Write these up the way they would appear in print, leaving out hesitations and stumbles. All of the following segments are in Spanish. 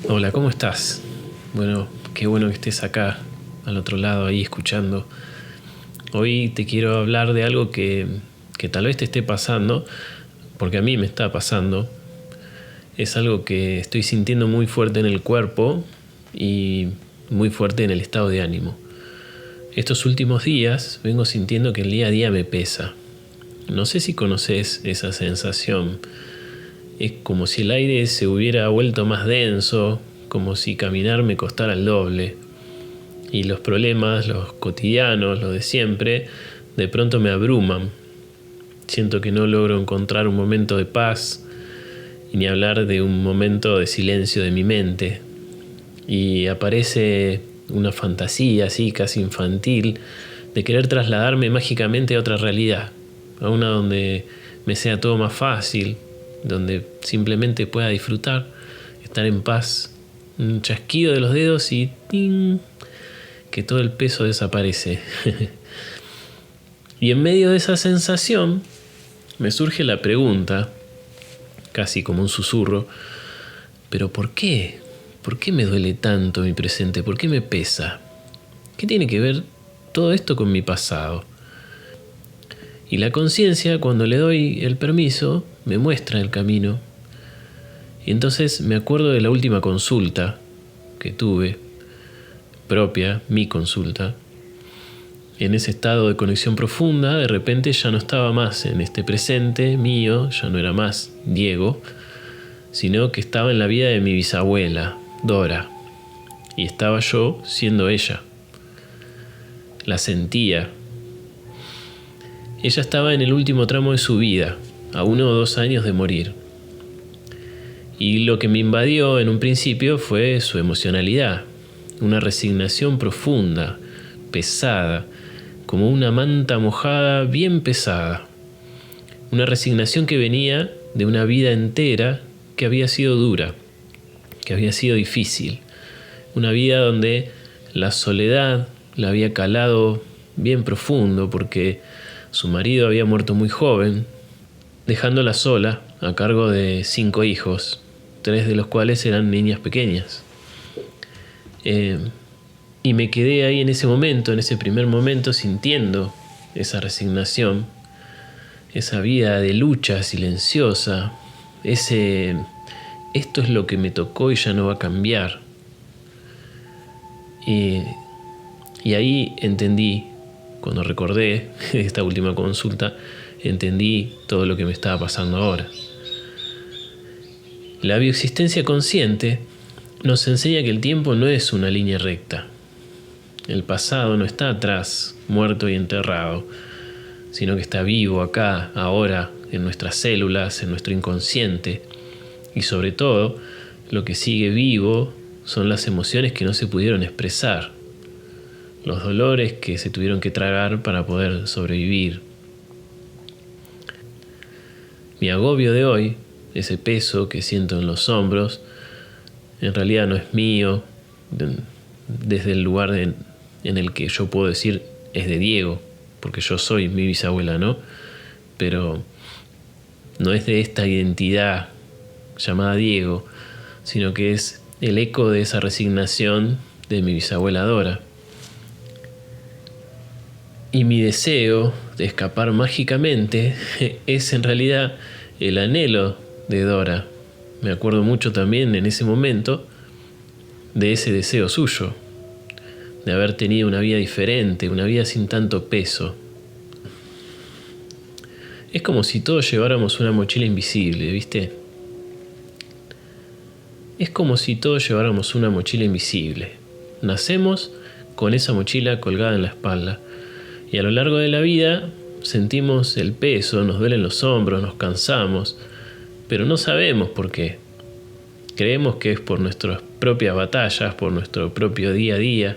Hola, ¿cómo estás? Bueno, qué bueno que estés acá, al otro lado, ahí escuchando. Hoy te quiero hablar de algo que tal vez te esté pasando, porque a mí me está pasando. Es algo que estoy sintiendo muy fuerte en el cuerpo y muy fuerte en el estado de ánimo. Estos últimos días vengo sintiendo que el día a día me pesa. No sé si conoces esa sensación. Es como si el aire se hubiera vuelto más denso, como si caminar me costara el doble. Y los problemas, los cotidianos, los de siempre, de pronto me abruman. Siento que no logro encontrar un momento de paz, y ni hablar de un momento de silencio de mi mente. Y aparece una fantasía así, casi infantil, de querer trasladarme mágicamente a otra realidad, a una donde me sea todo más fácil, donde simplemente pueda disfrutar, estar en paz, un chasquido de los dedos y ¡ting!, que todo el peso desaparece. Y en medio de esa sensación me surge la pregunta, casi como un susurro, ¿pero por qué? ¿Por qué me duele tanto mi presente? ¿Por qué me pesa? ¿Qué tiene que ver todo esto con mi pasado? Y la conciencia, cuando le doy el permiso, me muestra el camino. Y entonces me acuerdo de la última consulta que tuve, propia, mi consulta. En ese estado de conexión profunda, de repente ya no estaba más en este presente mío, ya no era más Diego, sino que estaba en la vida de mi bisabuela, Dora, y estaba yo siendo ella. La sentía. Ella estaba en el último tramo de su vida, a 1 o 2 años de morir. Y lo que me invadió en un principio fue su emocionalidad, una resignación profunda, pesada, como una manta mojada bien pesada. Una resignación que venía de una vida entera que había sido dura, que había sido difícil. Una vida donde la soledad la había calado bien profundo porque su marido había muerto muy joven, dejándola sola a cargo de 5 hijos, 3 de los cuales eran niñas pequeñas. Y me quedé ahí en ese momento, en ese primer momento, sintiendo esa resignación, esa vida de lucha silenciosa, esto es lo que me tocó y ya no va a cambiar. Y ahí entendí, cuando recordé esta última consulta, entendí todo lo que me estaba pasando ahora. La bioexistencia consciente nos enseña que el tiempo no es una línea recta. El pasado no está atrás, muerto y enterrado, sino que está vivo acá, ahora, en nuestras células, en nuestro inconsciente. Y sobre todo, lo que sigue vivo son las emociones que no se pudieron expresar, los dolores que se tuvieron que tragar para poder sobrevivir. Mi agobio de hoy, ese peso que siento en los hombros, en realidad no es mío, desde el lugar en el que yo puedo decir es de Diego, porque yo soy mi bisabuela, ¿no? Pero no es de esta identidad llamada Diego, sino que es el eco de esa resignación de mi bisabuela Dora. Y mi deseo de escapar mágicamente es en realidad el anhelo de Dora. Me acuerdo mucho también en ese momento de ese deseo suyo, de haber tenido una vida diferente, una vida sin tanto peso. Es como si todos lleváramos una mochila invisible, ¿viste? Es como si todos lleváramos una mochila invisible. Nacemos con esa mochila colgada en la espalda y a lo largo de la vida sentimos el peso, nos duelen los hombros, nos cansamos, pero no sabemos por qué. Creemos que es por nuestras propias batallas, por nuestro propio día a día,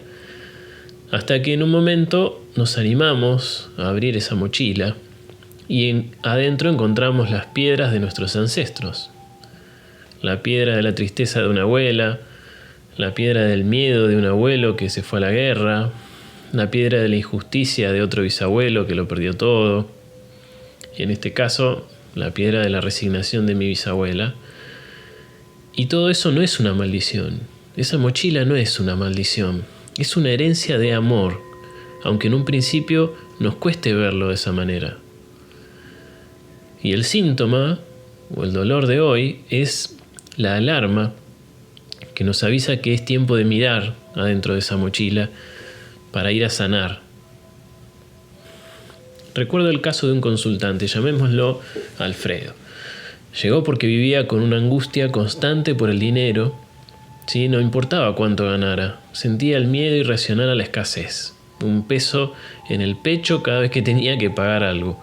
hasta que en un momento nos animamos a abrir esa mochila y adentro encontramos las piedras de nuestros ancestros. La piedra de la tristeza de una abuela, la piedra del miedo de un abuelo que se fue a la guerra, la piedra de la injusticia de otro bisabuelo que lo perdió todo, y en este caso la piedra de la resignación de mi bisabuela. Y todo eso no es una maldición. Esa mochila no es una maldición. Es una herencia de amor, aunque en un principio nos cueste verlo de esa manera. Y el síntoma, o el dolor de hoy, es la alarma que nos avisa que es tiempo de mirar adentro de esa mochila para ir a sanar. Recuerdo el caso de un consultante, llamémoslo Alfredo. Llegó porque vivía con una angustia constante por el dinero, ¿sí? No importaba cuánto ganara, sentía el miedo irracional a la escasez, un peso en el pecho cada vez que tenía que pagar algo.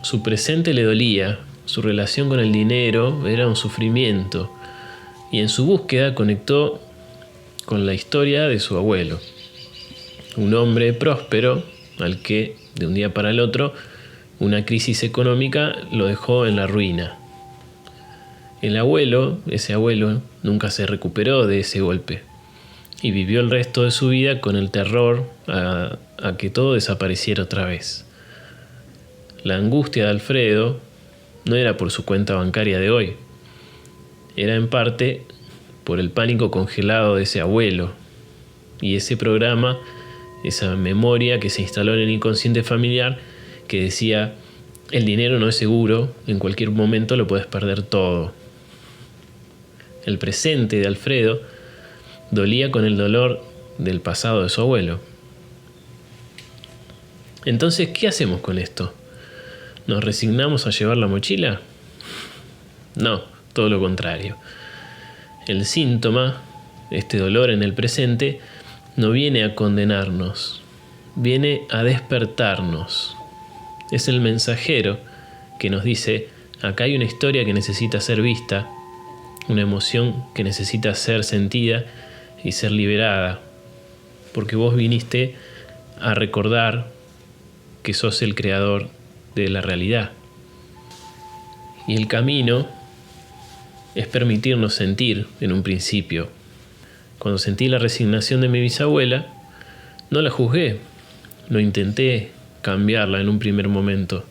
Su presente le dolía, su relación con el dinero era un sufrimiento, y en su búsqueda conectó con la historia de su abuelo, un hombre próspero al que, de un día para el otro, una crisis económica lo dejó en la ruina. Ese abuelo, nunca se recuperó de ese golpe y vivió el resto de su vida con el terror a que todo desapareciera otra vez. La angustia de Alfredo no era por su cuenta bancaria de hoy, era en parte por el pánico congelado de ese abuelo y ese programa, esa memoria que se instaló en el inconsciente familiar que decía: el dinero no es seguro, en cualquier momento lo puedes perder todo. El presente de Alfredo dolía con el dolor del pasado de su abuelo. Entonces, ¿qué hacemos con esto? ¿Nos resignamos a llevar la mochila? No, todo lo contrario. El síntoma, este dolor en el presente, no viene a condenarnos, viene a despertarnos. Es el mensajero que nos dice: acá hay una historia que necesita ser vista, una emoción que necesita ser sentida y ser liberada, porque vos viniste a recordar que sos el creador de la realidad. Y el camino es permitirnos sentir en un principio. Cuando sentí la resignación de mi bisabuela, no la juzgué, no intenté cambiarla en un primer momento,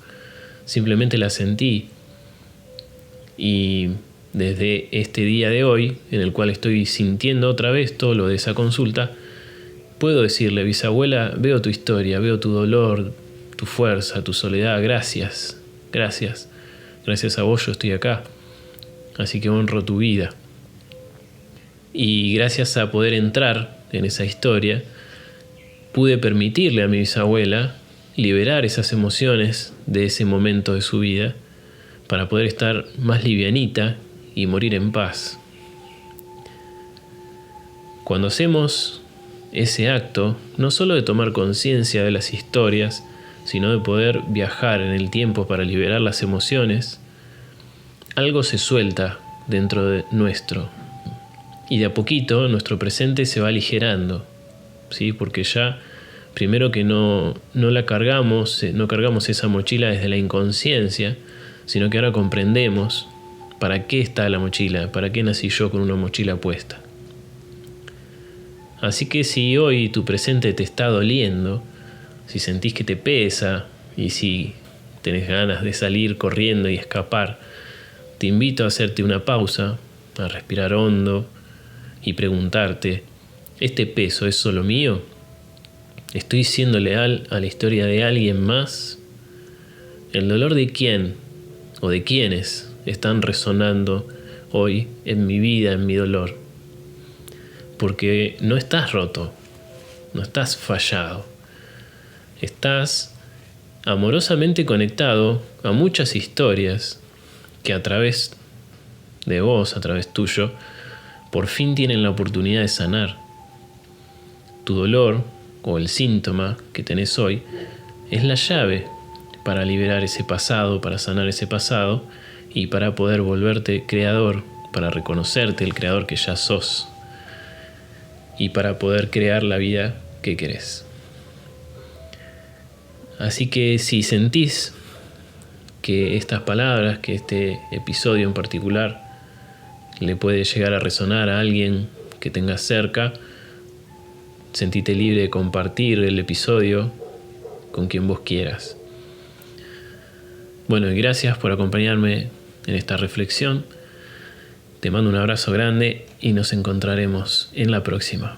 simplemente la sentí. Y desde este día de hoy, en el cual estoy sintiendo otra vez todo lo de esa consulta, puedo decirle: bisabuela, veo tu historia, veo tu dolor, tu fuerza, tu soledad, gracias, gracias. Gracias a vos yo estoy acá, así que honro tu vida. Y gracias a poder entrar en esa historia, pude permitirle a mi bisabuela liberar esas emociones de ese momento de su vida para poder estar más livianita y morir en paz. Cuando hacemos ese acto, no solo de tomar conciencia de las historias, sino de poder viajar en el tiempo para liberar las emociones, algo se suelta dentro de nuestro. Y de a poquito nuestro presente se va aligerando, ¿sí? Porque ya, primero que no la cargamos, no cargamos esa mochila desde la inconsciencia, sino que ahora comprendemos para qué está la mochila, para qué nací yo con una mochila puesta. Así que si hoy tu presente te está doliendo, si sentís que te pesa y si tenés ganas de salir corriendo y escapar, te invito a hacerte una pausa, a respirar hondo y preguntarte: ¿este peso es solo mío? ¿Estoy siendo leal a la historia de alguien más? ¿El dolor de quién o de quiénes están resonando hoy en mi vida, en mi dolor? Porque no estás roto, no estás fallado. Estás amorosamente conectado a muchas historias que a través de vos, a través tuyo, por fin tienen la oportunidad de sanar. Tu dolor o el síntoma que tenés hoy es la llave para liberar ese pasado, para sanar ese pasado y para poder volverte creador, para reconocerte el creador que ya sos y para poder crear la vida que querés. Así que si sentís que estas palabras, que este episodio en particular le puede llegar a resonar a alguien que tengas cerca, sentite libre de compartir el episodio con quien vos quieras. Bueno, y gracias por acompañarme en esta reflexión. Te mando un abrazo grande y nos encontraremos en la próxima.